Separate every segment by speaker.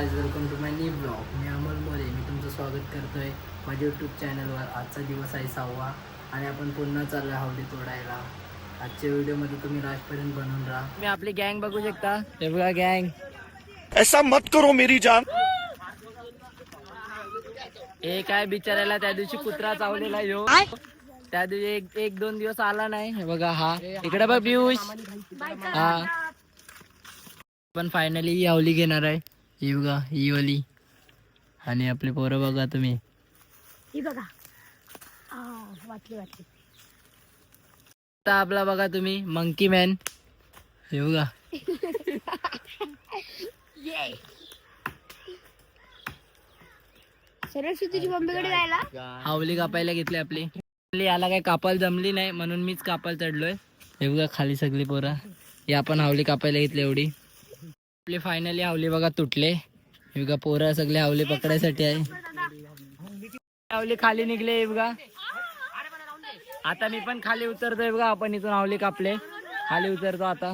Speaker 1: Guys, welcome to my new blog. मी अमोल मोरे. मी तुमचं स्वागत करतोय माझ्या यूट्यूब चॅनलवर. आजचा दिवस आहे 6वा आणि आपण पुन्हा चाललो हावली तोडायला. आजच्या व्हिडिओमध्ये तुम्ही लास्टपर्यंत बनवून राहा. मी आपली गँग बघू शकता. हे बघा गँग.
Speaker 2: ऐसा मत करो मेरी जान.
Speaker 1: हे काय बिचारायला त्या दिवशी कुत्रा चावलेला यो. त्या दिवशी एक दोन दिवस आला नाही. हे बघा हा इकडे बघ पियुष. हा पण फायनली ही आवली घेणार आहे. ही बघा ही ओली. आणि आपले पोरं बघा तुम्ही.
Speaker 3: ही बघा वाटली
Speaker 1: आता आपला बघा तुम्ही मंकी मॅन. हे बघा
Speaker 3: सरस्वतीची बॉम्बेकडे जायला
Speaker 1: हावली कापायला घेतली आपली. याला काय कापायला जमली नाही म्हणून मीच कापायला चढलोय. हे बघा खाली सगळी पोरं. ही आपण हावली कापायला घेतली एवढी. आपली फायनली हावली बघा तुटले. हे बघा पोरं सगळे हावली पकडायसाठी आहे. हावली खाली निघले. हे बघा आता मी पण खाली उतरतोय. बघा आपण इथून हावली कापले. खाली उतरतो आता.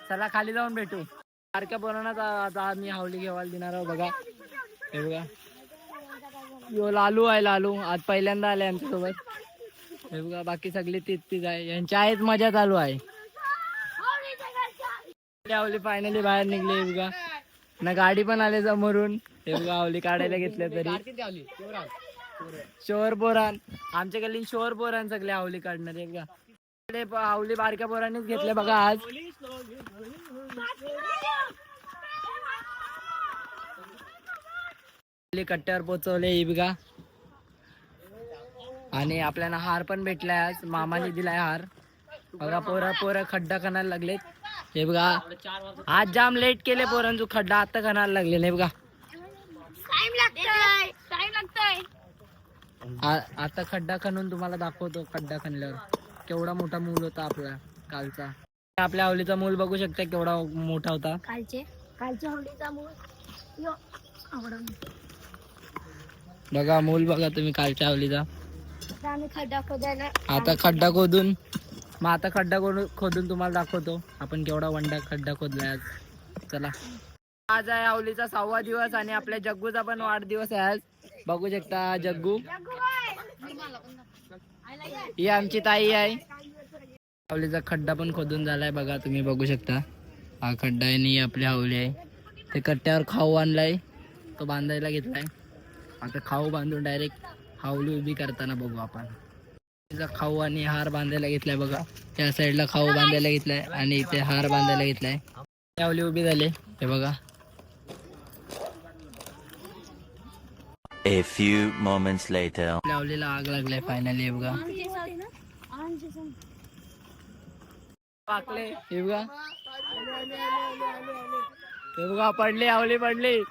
Speaker 1: चला खाली जाऊन भेटू. सारख्या पोरांना आता मी हावली घेवायला देणार आहोत. बघा हे बघा यो लालू आहे. लालू आज पहिल्यांदा आले आमच्यासोबत. हे बघा बाकी सगळे तीच आहे. यांच्या आहेत मजा चालू आहे. हावली फायनली बाहेर निघले. हे बघा ना गाडी पण आले समोरून. हे बघा हावली काढायला घेतल्या तरी शोर पोरान आमच्या गल्ली शोर पोरान सगळे हावली काढणार. हे बघा हावली बारक्या पोरांनीच घेतले बघा आज. कट्ट्यावर पोचवले. हे बघा आणि आपल्याला हार पण भेटलाय आज. मामाने दिलाय हार. बघा पोरं खड्डा खणायला लागलेत. हे बघा आज जाम लेट केले पोरांचो. खड्डा आता खणायला लागले. हे बघा आता खड्डा खणून तुम्हाला दाखवतो. खड्डा खणल्यावर केवढा मोठा मूल होता आपला कालचा. आपल्या आवलीचा मूल बघू शकता केवढा मोठा होता.
Speaker 3: कालच्या होळीचा मूळ
Speaker 1: बघा मूल बघा तुम्ही कालच्या आवलीचा.
Speaker 3: खड्डा खोदायला
Speaker 1: आता खड्डा खोदून खोदून तुम्हाला दाखवतो आपण केवढा वंडा खड्डा खोदलाय आज. चला आज आहे आवलीचा 6वा दिवस आणि आपल्या जग्गूचा पण वाढदिवस आहे आज. बघू शकता जग्गू. ही आमची ताई आहे. आवलीचा खड्डा पण खोदून झालाय. बघा तुम्ही बघू शकता हा खड्डा आहे आणि आपली हावली आहे. ते कट्ट्यावर खाऊ आणलाय. तो बांधायला घेतलाय. आता खाऊ बांधून डायरेक्ट हावली उभी करताना बघू आपण. खाऊ आणि हार बांधायला घेतलाय. बघा त्या साईडला खाऊ बांधायला घेतलाय आणि इथे हार बांधायला घेतलाय. हावली उभी झाली. हे बघा
Speaker 2: A few moments later.
Speaker 1: लावलेला आग लागलाय फायनली. हे बघा पाकले. हे बघा हे बघा पडले आवली पडली.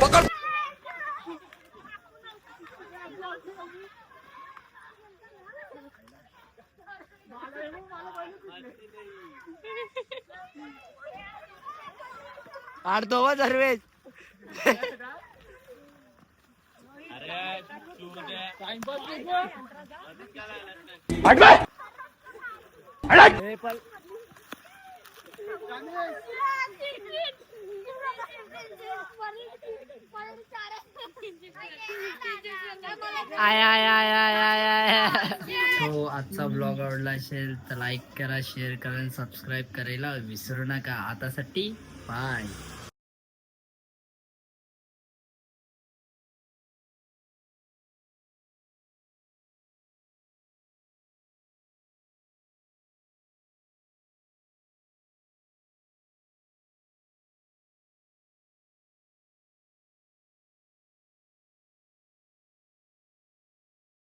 Speaker 2: पकड़.
Speaker 1: आडतो व सर्वेश. तो आजचा ब्लॉग आवडला असेल तर लाईक करा, शेअर करा, सबस्क्राईब करायला विसरू नका. आतासाठी बाय.